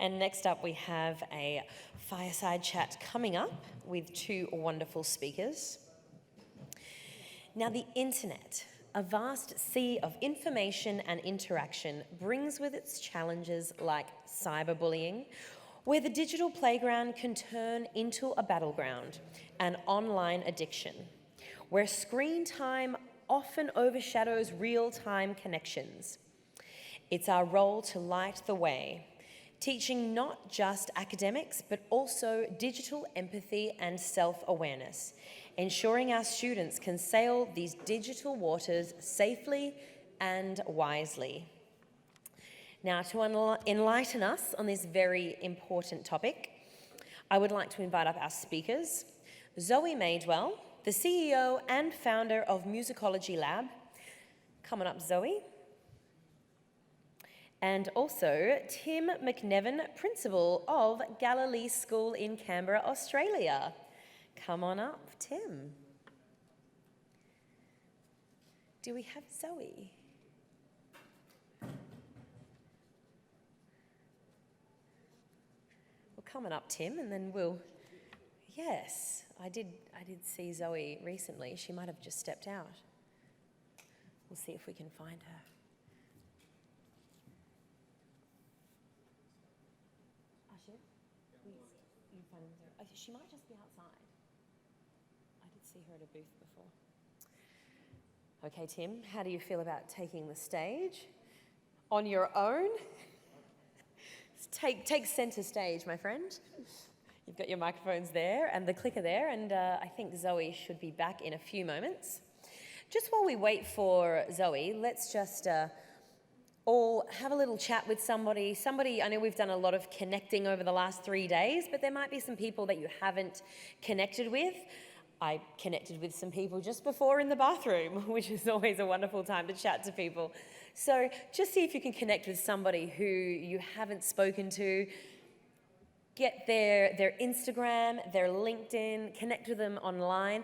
And next up we have a fireside chat coming up with two wonderful speakers. Now, the internet, a vast sea of information and interaction, brings with its challenges like cyberbullying, where the digital playground can turn into a battleground, and online addiction, where screen time often overshadows real-time connections. It's our role to light the way, teaching not just academics, but also digital empathy and self-awareness, ensuring our students can sail these digital waters safely and wisely. Now, to enlighten us on this very important topic, I would like to invite up our speakers, Zoe Madewell, the CEO and founder of Musicology Lab. Coming up, Zoe. And also Tim McNevin, Principal of Galilee School in Canberra, Australia. Come on up, Tim. Do we have Zoe? Well, coming up, Tim, and then we'll... Yes, I did see Zoe recently. She might have just stepped out. We'll see if we can find her. She might just be outside. I did see her at a booth before. Okay, Tim, how do you feel about taking the stage on your own? Take centre stage, my friend. You've got your microphones there and the clicker there, and I think Zoe should be back in a few moments. Just while we wait for Zoe, let's just all have a little chat with somebody. I know we've done a lot of connecting over the last 3 days, but there might be some people that you haven't connected with. I connected with some people just before in the bathroom, which is always a wonderful time to chat to people. So just see if you can connect with somebody who you haven't spoken to. Get their Instagram, their LinkedIn, connect with them online.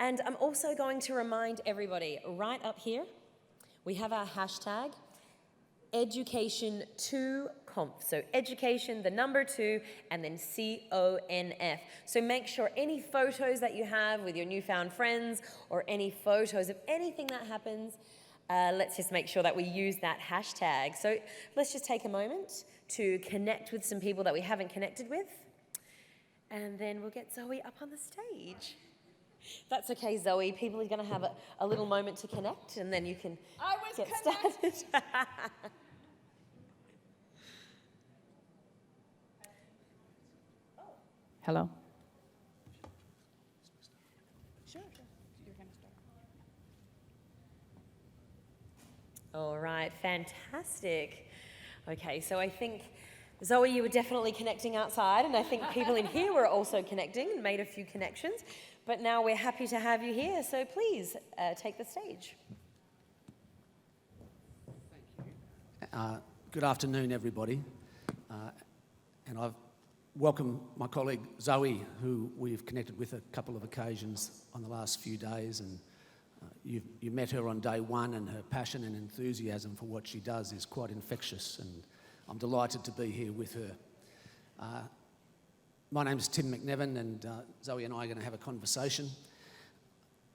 And I'm also going to remind everybody, right up here, we have our hashtag, Education2Conf. So education, the number 2, and then CONF. So make sure any photos that you have with your newfound friends or any photos of anything that happens, let's just make sure that we use that hashtag. So let's just take a moment to connect with some people that we haven't connected with. And then we'll get Zoe up on the stage. That's okay, Zoe. People are going to have a little moment to connect, and then you can get started. Hello. Sure. You're going to start. All right, fantastic. Okay, so I think, Zoe, you were definitely connecting outside, and I think people in here were also connecting and made a few connections. But now we're happy to have you here, so please take the stage. Thank you. Good afternoon, everybody. And I've welcomed my colleague Zoe, who we've connected with a couple of occasions on the last few days. And you met her on day one, and her passion and enthusiasm for what she does is quite infectious. And I'm delighted to be here with her. My name's Tim McNevin, and Zoe and I are going to have a conversation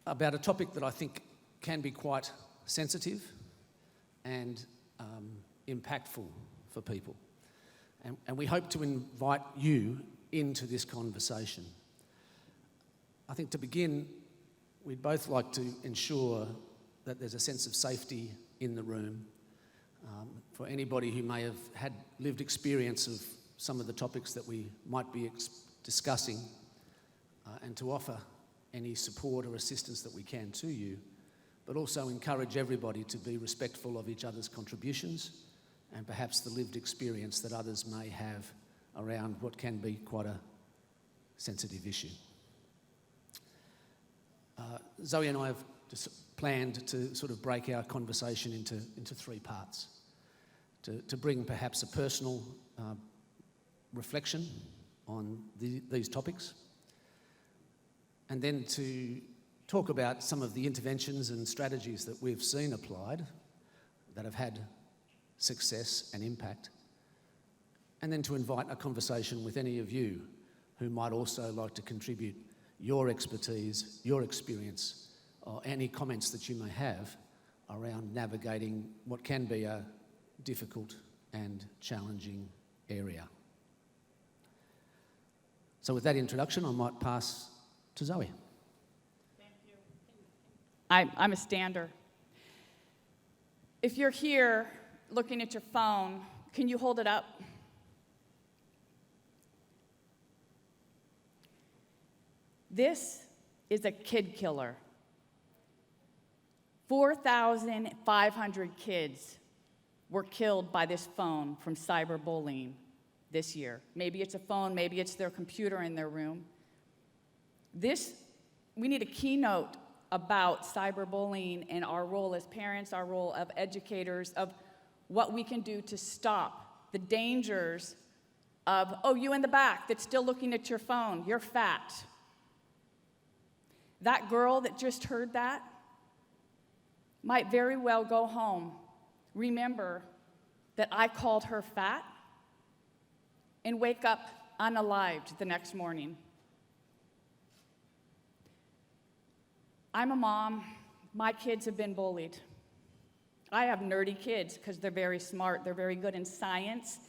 about a topic that I think can be quite sensitive and impactful for people. And we hope to invite you into this conversation. I think to begin, we'd both like to ensure that there's a sense of safety in the room for anybody who may have had lived experience of some of the topics that we might be discussing, and to offer any support or assistance that we can to you, but also encourage everybody to be respectful of each other's contributions and perhaps the lived experience that others may have around what can be quite a sensitive issue. Zoe and I have just planned to sort of break our conversation into 3 parts, to bring perhaps a personal reflection on these topics, and then to talk about some of the interventions and strategies that we've seen applied that have had success and impact, and then to invite a conversation with any of you who might also like to contribute your expertise, your experience, or any comments that you may have around navigating what can be a difficult and challenging area. So with that introduction, I might pass to Zoe. Thank you. I'm a stander. If you're here looking at your phone, can you hold it up? This is a kid killer. 4,500 kids were killed by this phone from cyberbullying this year. Maybe it's a phone, maybe it's their computer in their room. We need a keynote about cyberbullying and our role as parents, our role of educators, of what we can do to stop the dangers of, oh, you in the back that's still looking at your phone, you're fat. That girl that just heard that might very well go home, remember that I called her fat, and wake up unalived the next morning. I'm a mom. My kids have been bullied. I have nerdy kids because they're very smart. They're very good in science,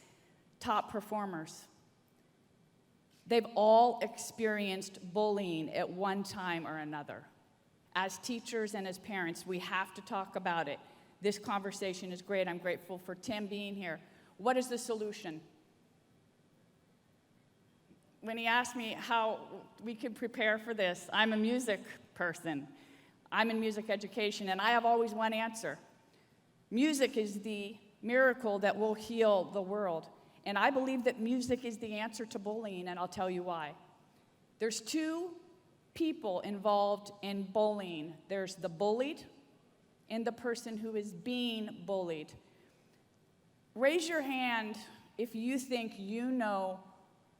top performers. They've all experienced bullying at one time or another. As teachers and as parents, we have to talk about it. This conversation is great. I'm grateful for Tim being here. What is the solution? When he asked me how we could prepare for this, I'm a music person. I'm in music education, and I have always one answer. Music is the miracle that will heal the world. And I believe that music is the answer to bullying, and I'll tell you why. There's two people involved in bullying. There's the bullied and the person who is being bullied. Raise your hand if you think you know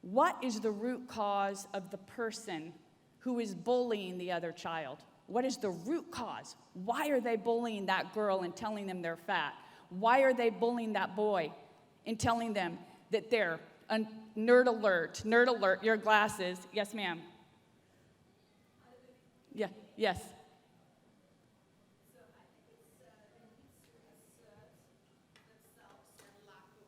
what is the root cause of the person who is bullying the other child. What is the root cause? Why are they bullying that girl and telling them they're fat? Why are they bullying that boy and telling them that they're a nerd alert, your glasses? Yes, ma'am. Yeah, yes. So I think it's the need to assert themselves and the lack of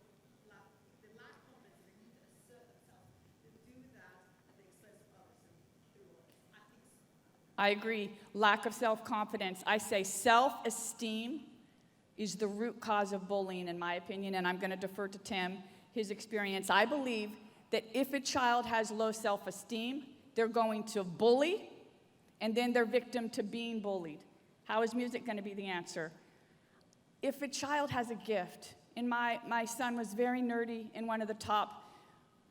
confidence, they need to assert themselves to do that at the expense of others and do it. I think so. I agree. Lack of self-confidence. I say self-esteem is the root cause of bullying, in my opinion, and I'm going to defer to Tim, his experience. I believe that if a child has low self-esteem, they're going to bully, and then they're victim to being bullied. How is music going to be the answer? If a child has a gift, and my son was very nerdy in one of the top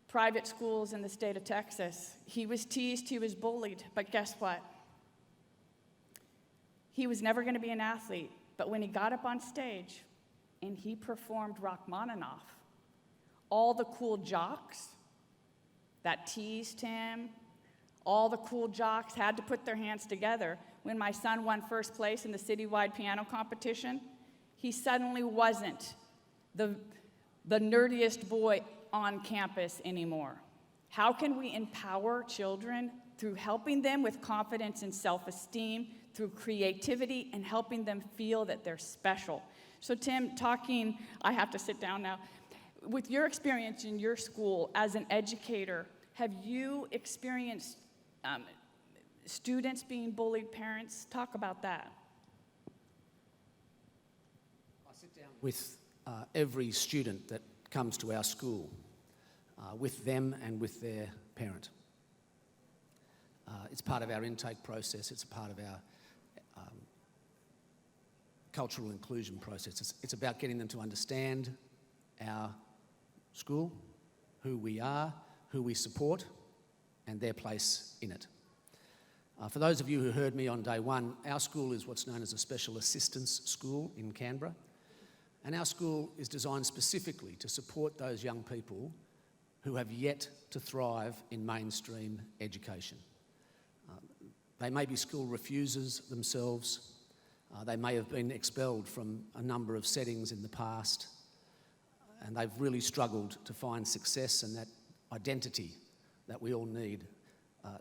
private schools in the state of Texas. He was teased, he was bullied, but guess what? He was never going to be an athlete, but when he got up on stage and he performed Rachmaninoff, all the cool jocks that teased him, all the cool jocks had to put their hands together. When my son won first place in the citywide piano competition, he suddenly wasn't the nerdiest boy on campus anymore. How can we empower children through helping them with confidence and self-esteem, through creativity, and helping them feel that they're special? So Tim, I have to sit down now. With your experience in your school as an educator, have you experienced students being bullied, parents? Talk about that. I sit down with every student that comes to our school, with them and with their parent. It's part of our intake process. It's a part of our cultural inclusion process. It's about getting them to understand our school, who we are, who we support, and their place in it. For those of you who heard me on day one, our school is what's known as a special assistance school in Canberra. And our school is designed specifically to support those young people who have yet to thrive in mainstream education. They may be school refusers themselves. They may have been expelled from a number of settings in the past. and they've really struggled to find success and that identity that we all need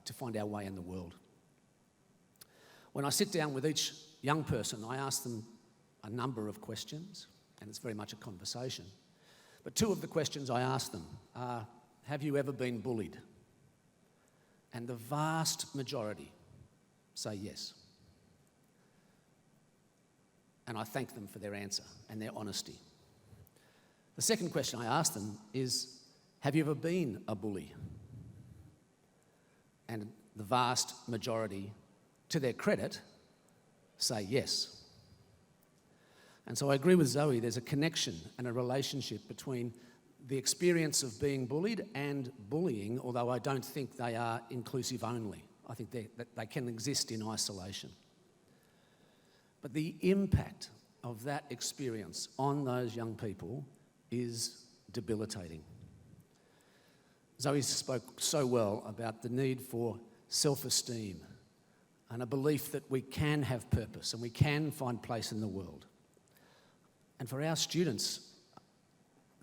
to find our way in the world. When I sit down with each young person, I ask them a number of questions, and it's very much a conversation. But two of the questions I ask them are, have you ever been bullied? And the vast majority say yes. And I thank them for their answer and their honesty. The second question I ask them is, have you ever been a bully? And the vast majority, to their credit, say yes. And so I agree with Zoe, there's a connection and a relationship between the experience of being bullied and bullying, although I don't think they are inclusive only. I think that they can exist in isolation. But the impact of that experience on those young people is debilitating. Zoe spoke so well about the need for self-esteem and a belief that we can have purpose and we can find place in the world. And for our students,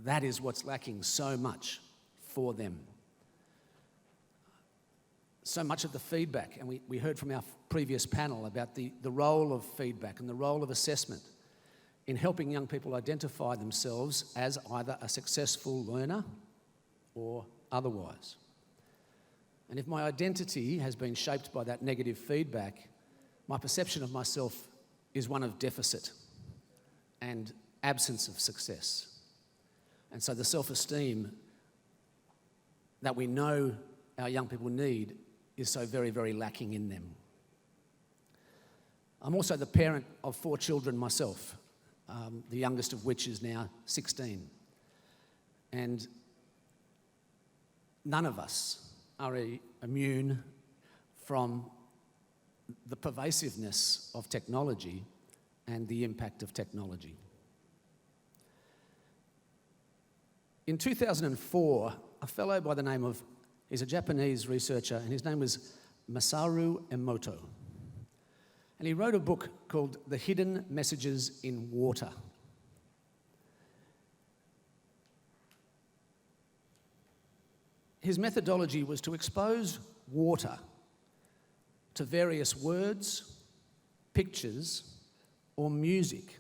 that is what's lacking so much for them. So much of the feedback, and we heard from our previous panel about the role of feedback and the role of assessment in helping young people identify themselves as either a successful learner or otherwise. And if my identity has been shaped by that negative feedback, my perception of myself is one of deficit and absence of success. And so the self-esteem that we know our young people need is so very, very lacking in them. I'm also the parent of 4 children myself, the youngest of which is now 16. And none of us are immune from the pervasiveness of technology and the impact of technology. In 2004, a fellow by the name of, he's a Japanese researcher, and his name was Masaru Emoto. And he wrote a book called The Hidden Messages in Water. His methodology was to expose water to various words, pictures, or music,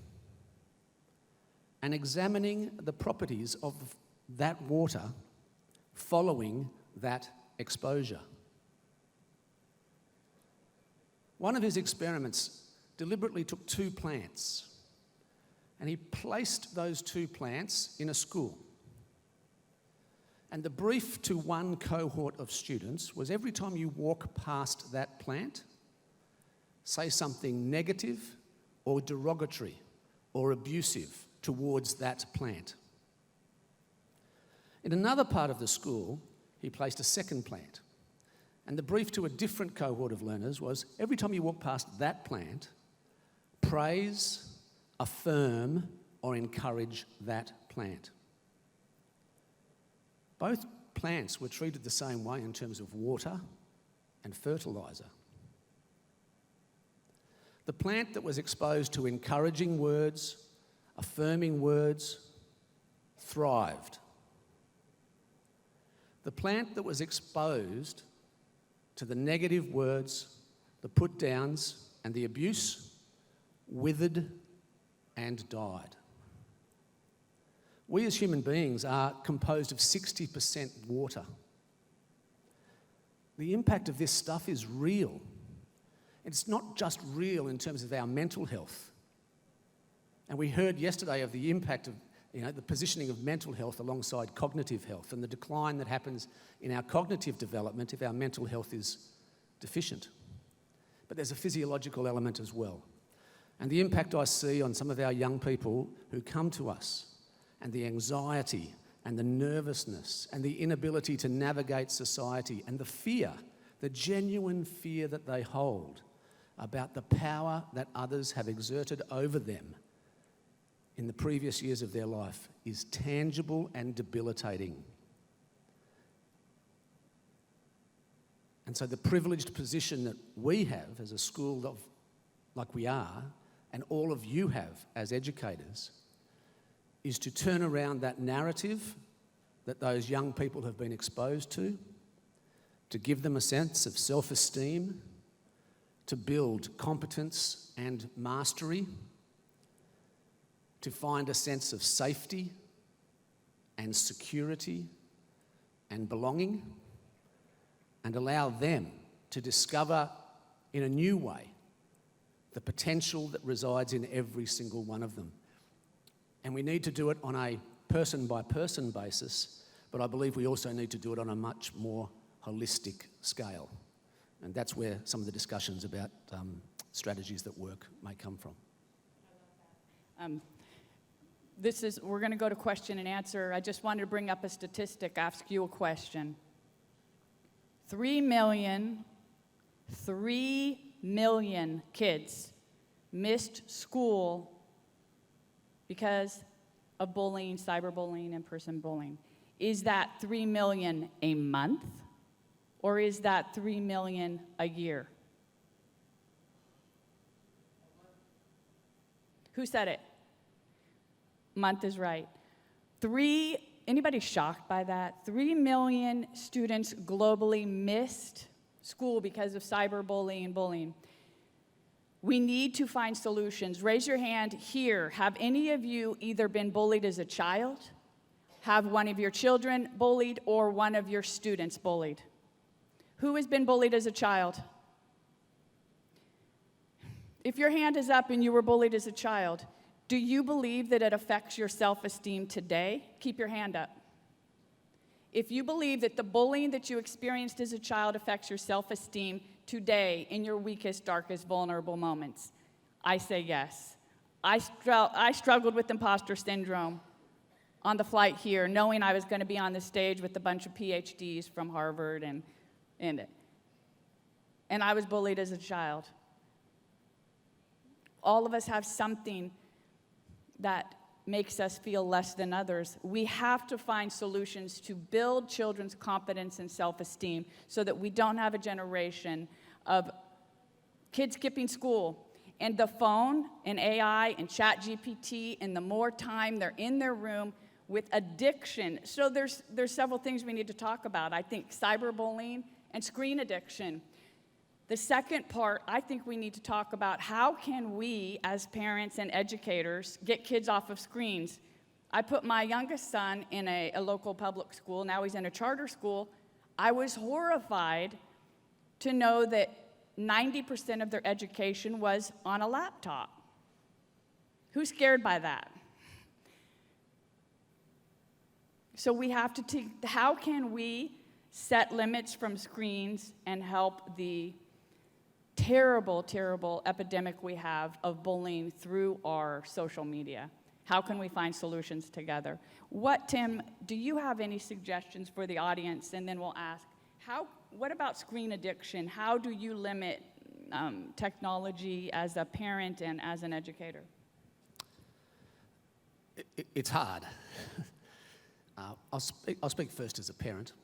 and examining the properties of that water following that exposure. One of his experiments deliberately took 2 plants, and he placed those 2 plants in a school. And the brief to one cohort of students was, every time you walk past that plant, say something negative or derogatory or abusive towards that plant. In another part of the school, he placed a second plant. And the brief to a different cohort of learners was, every time you walk past that plant, praise, affirm, or encourage that plant. Both plants were treated the same way in terms of water and fertiliser. The plant that was exposed to encouraging words, affirming words, thrived. The plant that was exposed to the negative words, the put-downs, and the abuse withered and died. We as human beings are composed of 60% water. The impact of this stuff is real. It's not just real in terms of our mental health. And we heard yesterday of the impact of the positioning of mental health alongside cognitive health and the decline that happens in our cognitive development if our mental health is deficient. But there's a physiological element as well. And the impact I see on some of our young people who come to us, and the anxiety and the nervousness and the inability to navigate society and the fear, the genuine fear that they hold about the power that others have exerted over them in the previous years of their life is tangible and debilitating. And so the privileged position that we have as a school like we are, and all of you have as educators, is to turn around that narrative that those young people have been exposed to give them a sense of self-esteem, to build competence and mastery, to find a sense of safety and security and belonging, and allow them to discover in a new way the potential that resides in every single one of them. And we need to do it on a person-by-person basis, but I believe we also need to do it on a much more holistic scale. And that's where some of the discussions about strategies that work may come from. We're going to go to question and answer. I just wanted to bring up a statistic, ask you a question. 3 million kids missed school because of bullying, cyberbullying, in-person bullying. Is that 3 million a month, or is that 3 million a year? Who said it? Month is right. Anybody shocked by that? 3 million students globally missed school because of cyberbullying and bullying. We need to find solutions. Raise your hand here. Have any of you either been bullied as a child, have one of your children bullied, or one of your students bullied? Who has been bullied as a child? If your hand is up and you were bullied as a child, do you believe that it affects your self-esteem today? Keep your hand up. If you believe that the bullying that you experienced as a child affects your self-esteem today in your weakest, darkest, vulnerable moments, I say yes. I struggled with imposter syndrome on the flight here, knowing I was going to be on the stage with a bunch of PhDs from Harvard, and I was bullied as a child. All of us have something that makes us feel less than others. We have to find solutions to build children's confidence and self-esteem so that we don't have a generation of kids skipping school. And the phone and AI and ChatGPT, and the more time they're in their room with addiction. So there's several things we need to talk about. I think cyberbullying and screen addiction. The second part, I think we need to talk about how can we, as parents and educators, get kids off of screens. I put my youngest son in a local public school. Now he's in a charter school. I was horrified to know that 90% of their education was on a laptop. Who's scared by that? So we have to how can we set limits from screens and help the terrible, terrible epidemic we have of bullying through our social media? How can we find solutions together? Tim, do you have any suggestions for the audience? And then we'll ask, what about screen addiction? How do you limit technology as a parent and as an educator? It's hard. I'll speak first as a parent.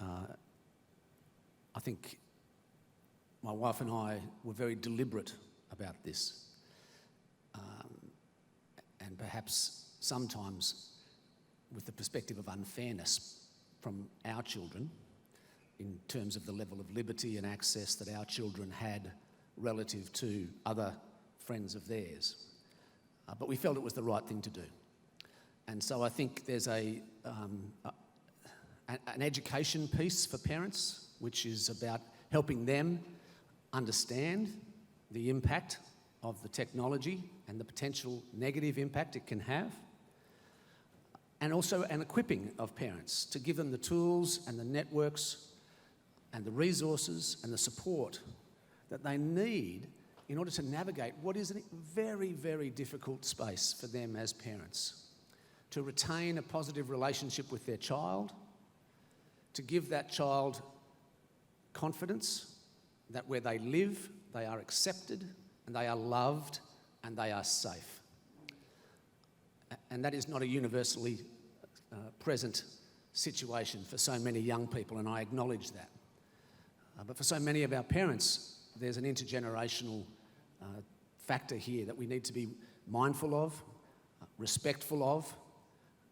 I think my wife and I were very deliberate about this, and perhaps sometimes with the perspective of unfairness from our children in terms of the level of liberty and access that our children had relative to other friends of theirs. But we felt it was the right thing to do. And so I think there's an education piece for parents, which is about helping them understand the impact of the technology and the potential negative impact it can have, and also an equipping of parents to give them the tools and the networks and the resources and the support that they need in order to navigate what is a very, very difficult space for them as parents. To retain a positive relationship with their child, to give that child confidence that where they live, they are accepted, and they are loved, and they are safe. And that is not a universally present situation for so many young people, and I acknowledge that. But for so many of our parents, there's an intergenerational factor here that we need to be mindful of, respectful of,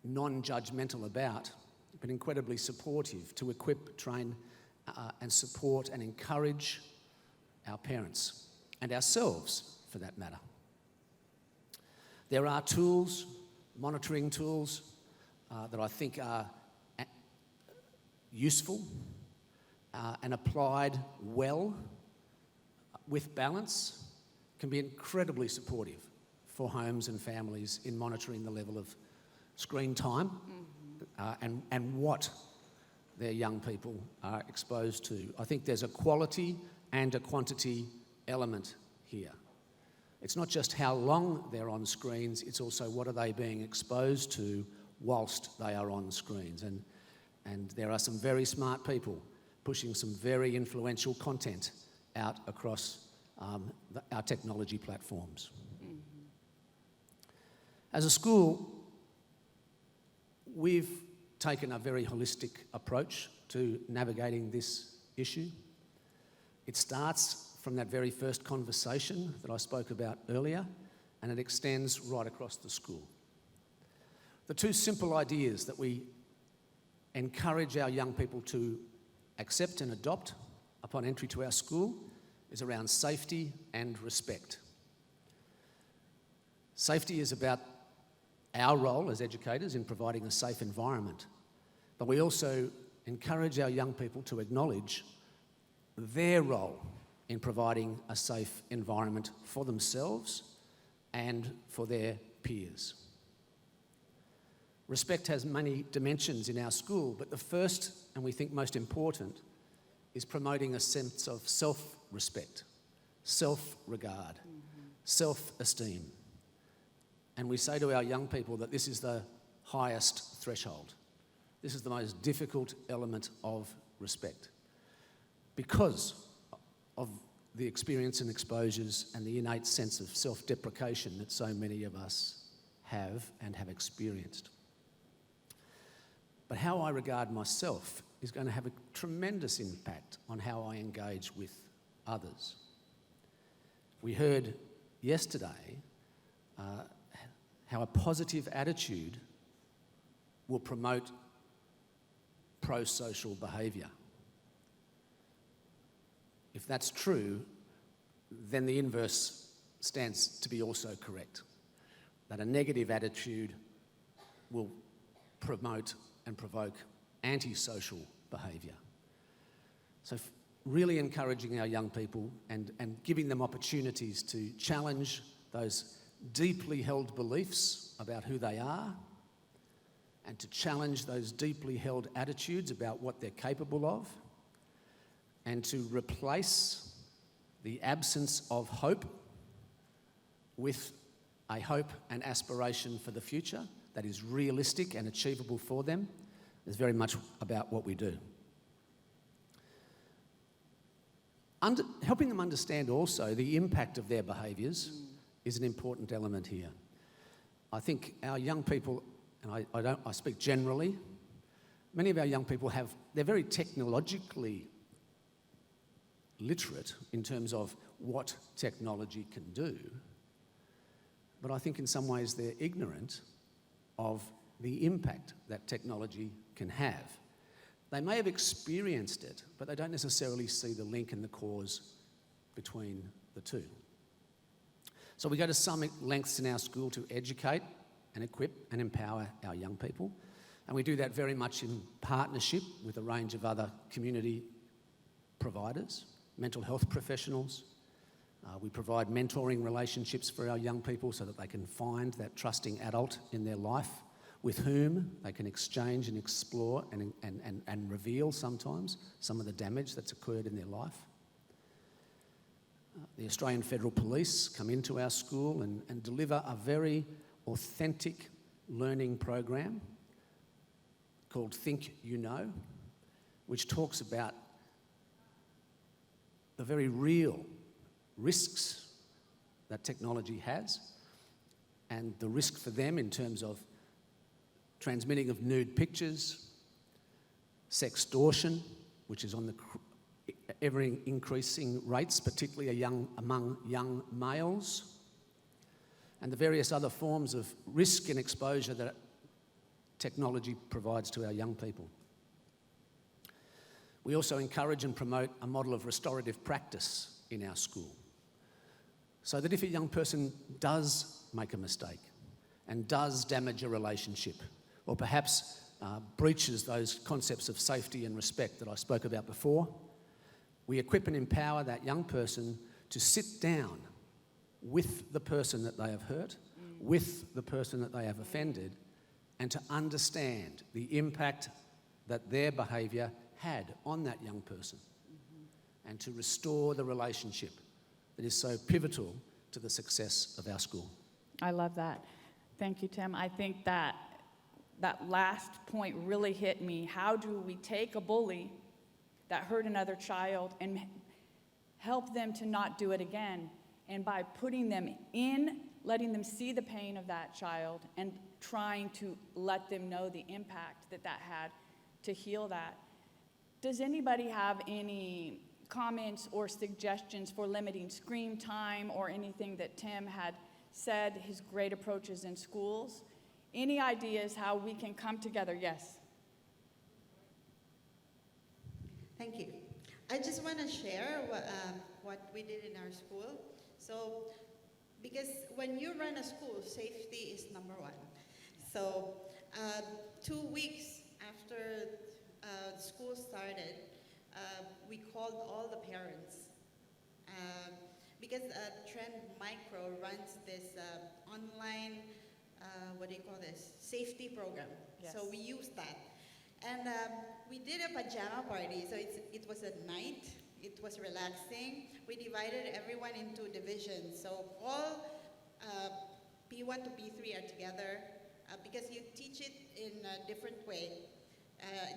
non-judgmental about, but incredibly supportive to equip, train, and support and encourage our parents and ourselves, for that matter. There are tools, monitoring tools, that I think are useful and applied well with balance can be incredibly supportive for homes and families in monitoring the level of screen time and what their young people are exposed to. I think there's a quality and a quantity element here. It's not just how long they're on screens, it's also what are they being exposed to whilst they are on screens. And there are some very smart people pushing some very influential content out across our technology platforms. As a school, we've taken a very holistic approach to navigating this issue. It starts from that very first conversation that I spoke about earlier, and it extends right across the school. The two simple ideas that we encourage our young people to accept and adopt upon entry to our school is around safety and respect. Safety is about our role as educators in providing a safe environment, but we also encourage our young people to acknowledge their role in providing a safe environment for themselves and for their peers. Respect has many dimensions in our school, but the first, and we think most important, is promoting a sense of self-respect, self-regard, self-esteem. And we say to our young people that this is the highest threshold. This is the most difficult element of respect because of the experience and exposures and the innate sense of self-deprecation that so many of us have and have experienced. But how I regard myself is going to have a tremendous impact on how I engage with others. We heard yesterday how a positive attitude will promote pro-social behaviour. If that's true, then the inverse stands to be also correct, that a negative attitude will promote and provoke antisocial behaviour. So really encouraging our young people and giving them opportunities to challenge those deeply held beliefs about who they are and to challenge those deeply held attitudes about what they're capable of and to replace the absence of hope with a hope and aspiration for the future that is realistic and achievable for them is very much about what we do. Helping them understand also the impact of their behaviours is an important element here. I think our young people, and I speak generally, many of our young people they're very technologically literate in terms of what technology can do, but I think in some ways they're ignorant of the impact that technology can have. They may have experienced it, but they don't necessarily see the link and the cause between the two. So we go to some lengths in our school to educate and equip and empower our young people, and we do that very much in partnership with a range of other community providers, mental health professionals. We provide mentoring relationships for our young people so that they can find that trusting adult in their life with whom they can exchange and explore and reveal sometimes some of the damage that's occurred in their life. The Australian Federal Police come into our school and deliver a very authentic learning program called Think You Know, which talks about the very real risks that technology has and the risk for them in terms of transmitting of nude pictures, sextortion, which is on the ever-increasing rates, particularly among young males, and the various other forms of risk and exposure that technology provides to our young people. We also encourage and promote a model of restorative practice in our school, so that if a young person does make a mistake and does damage a relationship, or perhaps breaches those concepts of safety and respect that I spoke about before, we equip and empower that young person to sit down with the person that they have hurt, with the person that they have offended, and to understand the impact that their behaviour had on that young person, and to restore the relationship that is so pivotal to the success of our school. I love that. Thank you, Tim. I think that last point really hit me. How do we take a bully that hurt another child and help them to not do it again? And by putting them in, letting them see the pain of that child and trying to let them know the impact that had to heal that. Does anybody have any comments or suggestions for limiting screen time or anything that Tim had said, his great approaches in schools? Any ideas how we can come together? Yes. Thank you. I just want to share what we did in our school. So, because when you run a school, safety is number one. So, 2 weeks after school started, we called all the parents because Trend Micro runs this online, safety program. Yes. So we used that. And we did a pajama party, so it was at night. It was relaxing. We divided everyone into divisions. So all P1 to P3 are together because you teach it in a different way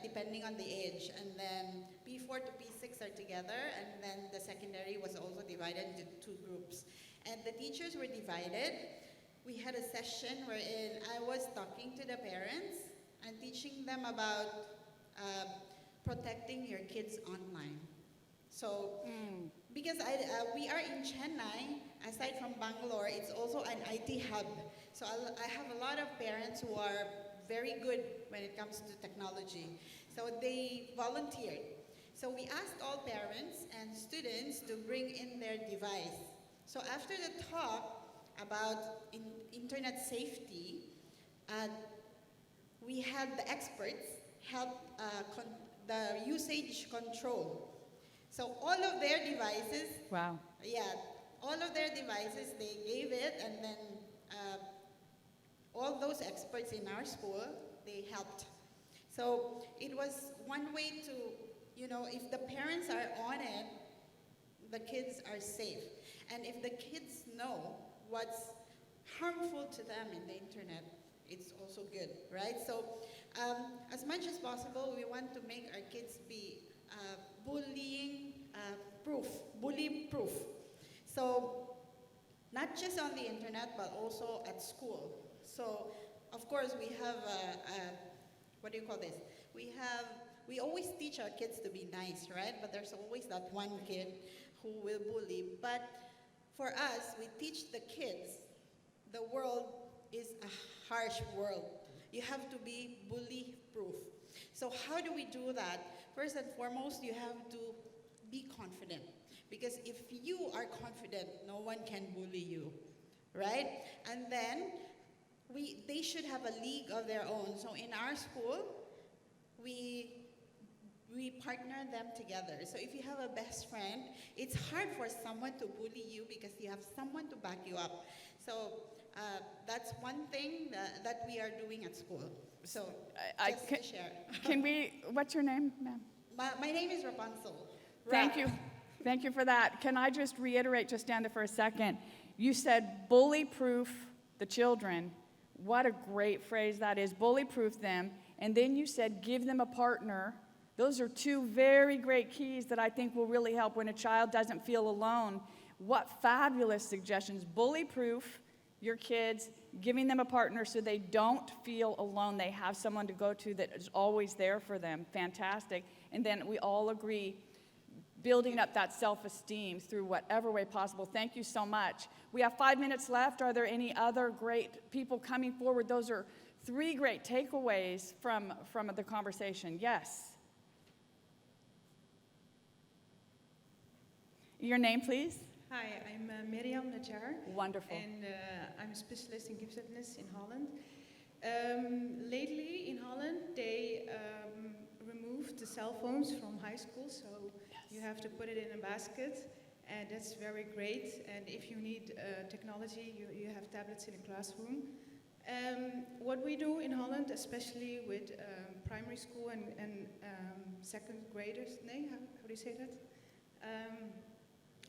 depending on the age. And then P4 to P6 are together, and then the secondary was also divided into 2 groups. And the teachers were divided. We had a session wherein I was talking to the parents and teaching them about protecting your kids online. So, because we are in Chennai, aside from Bangalore, it's also an IT hub. So I have a lot of parents who are very good when it comes to technology. So they volunteered. So we asked all parents and students to bring in their device. So after the talk about internet safety, we had the experts help the usage control. So all of their devices, Wow. all of their devices, they gave it, and then all those experts in our school, they helped. So it was one way to, if the parents are on it, the kids are safe. And if the kids know what's harmful to them in the internet, it's also good, right? So as much as possible, we want to make our kids be bully proof. So not just on the internet, but also at school. So of course we have, we always teach our kids to be nice, right? But there's always that one kid who will bully. But for us, we teach the kids the world is a harsh world. You have to be bully-proof. So how do we do that? First and foremost, you have to be confident. Because if you are confident, no one can bully you, right? And then they should have a league of their own. So in our school, we partner them together. So if you have a best friend, it's hard for someone to bully you because you have someone to back you up. So that's one thing that we are doing at school. So just to share. What's your name, ma'am? My name is Rapunzel. Thank you. Thank you for that. Can I just reiterate, just stand there for a second. You said bully-proof the children. What a great phrase that is, bully-proof them. And then you said give them a partner. Those are 2 very great keys that I think will really help when a child doesn't feel alone. What fabulous suggestions. Bully-proof your kids, giving them a partner so they don't feel alone. They have someone to go to that is always there for them. Fantastic. And then we all agree building up that self-esteem through whatever way possible. Thank you so much. We have 5 minutes left. Are there any other great people coming forward? Those are 3 great takeaways from the conversation. Yes. Your name, please? Hi, I'm Miriam Najar. Wonderful. And I'm a specialist in giftedness in Holland. Lately in Holland, they removed the cell phones from high school, so you have to put it in a basket, and that's very great. And if you need technology, you have tablets in a classroom. What we do in Holland, especially with primary school and second graders, how do you say that?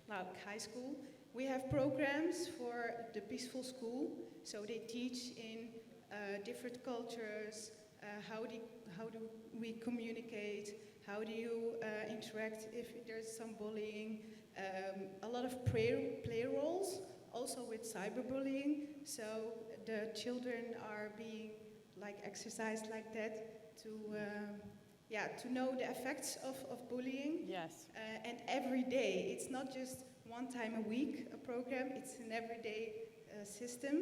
Like high school, we have programs for the peaceful school. So they teach in different cultures, how do we communicate, how do you interact if there's some bullying, a lot of play roles, also with cyberbullying. So the children are being like exercised like that to know the effects of bullying. Yes. And every day, it's not just one time a week a program, it's an everyday system.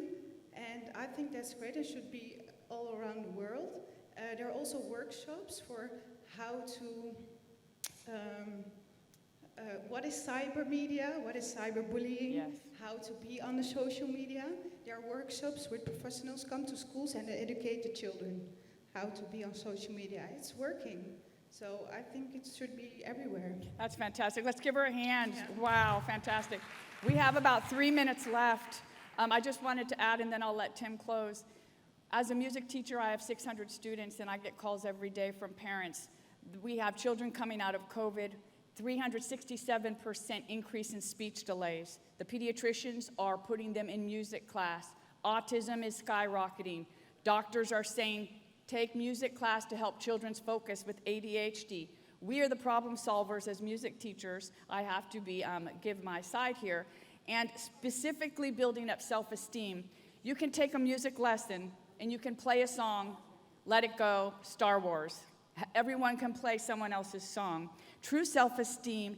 And I think that's great. It should be all around the world. There are also workshops for how to, what is cyber media, what is cyberbullying, Yes. how to be on the social media. There are workshops where professionals come to schools and educate the children how to be on social media. It's working. So I think it should be everywhere. That's fantastic. Let's give her a hand. Yeah. Wow, fantastic. We have about 3 minutes left. I just wanted to add, and then I'll let Tim close. As a music teacher, I have 600 students, and I get calls every day from parents. We have children coming out of COVID, 367% increase in speech delays. The pediatricians are putting them in music class. Autism is skyrocketing. Doctors are saying, take music class to help children's focus with ADHD. We are the problem solvers as music teachers. I have to give my side here. And specifically building up self-esteem. You can take a music lesson and you can play a song, Let It Go, Star Wars. Everyone can play someone else's song. True self-esteem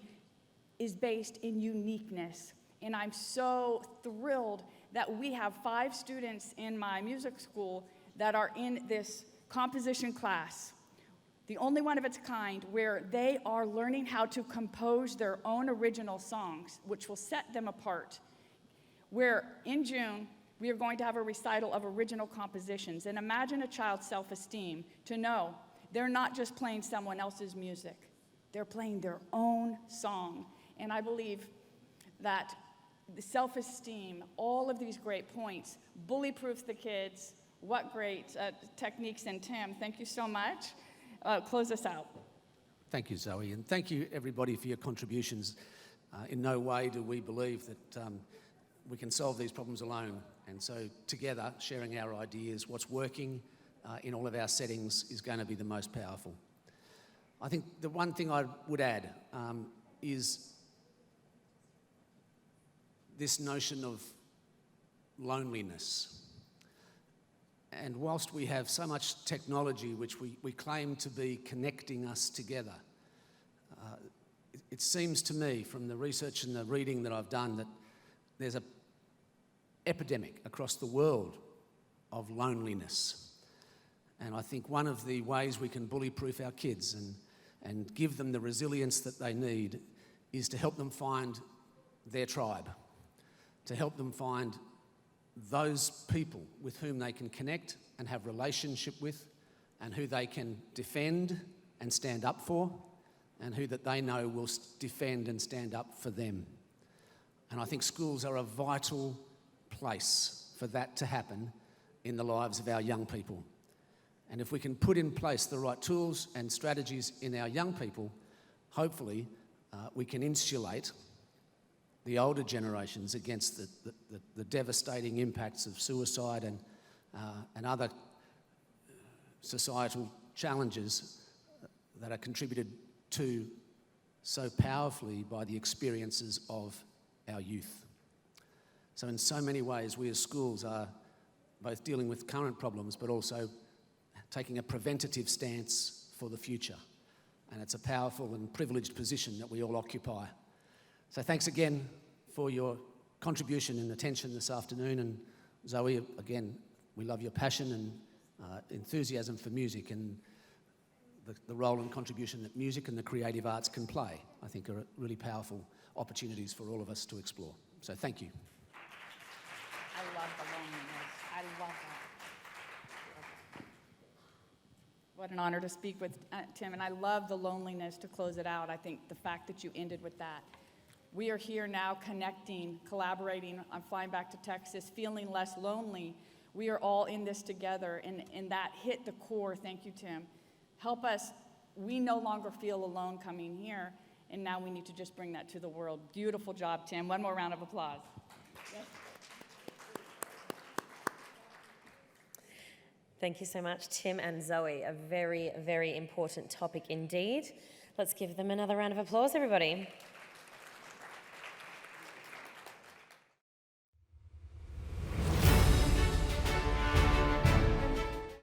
is based in uniqueness. And I'm so thrilled that we have 5 students in my music school that are in this composition class, the only one of its kind, where they are learning how to compose their own original songs, which will set them apart. Where in June, we are going to have a recital of original compositions. And imagine a child's self-esteem to know they're not just playing someone else's music, they're playing their own song. And I believe that the self-esteem, all of these great points, bully-proof the kids. What great techniques. And Tim, thank you so much. Close us out. Thank you, Zoe, and thank you, everybody, for your contributions. In no way do we believe that we can solve these problems alone. And so together, sharing our ideas, what's working in all of our settings is going to be the most powerful. I think the one thing I would add is this notion of loneliness. And whilst we have so much technology which we claim to be connecting us together, it seems to me from the research and the reading that I've done that there's an epidemic across the world of loneliness. And I think one of the ways we can bully-proof our kids and give them the resilience that they need is to help them find their tribe, to help them find those people with whom they can connect and have relationship with, and who they can defend and stand up for, and who that they know will defend and stand up for them. And I think schools are a vital place for that to happen in the lives of our young people. And if we can put in place the right tools and strategies in our young people, hopefully we can insulate the older generations against the devastating impacts of suicide and other societal challenges that are contributed to so powerfully by the experiences of our youth. So in so many ways, we as schools are both dealing with current problems but also taking a preventative stance for the future. and it's a powerful and privileged position that we all occupy. So thanks again for your contribution and attention this afternoon, and Zoe, again, we love your passion and enthusiasm for music, and the role and contribution that music and the creative arts can play, I think, are really powerful opportunities for all of us to explore. So thank you. I love the loneliness. I love that. What an honor to speak with Tim, and I love the loneliness to close it out. I think the fact that you ended with that. We are here now connecting, collaborating. I'm flying back to Texas, feeling less lonely. We are all in this together, and that hit the core. Thank you, Tim. Help us. We no longer feel alone coming here, and now we need to just bring that to the world. Beautiful job, Tim. One more round of applause. Yes. Thank you so much, Tim and Zoe. A very, very important topic indeed. Let's give them another round of applause, everybody.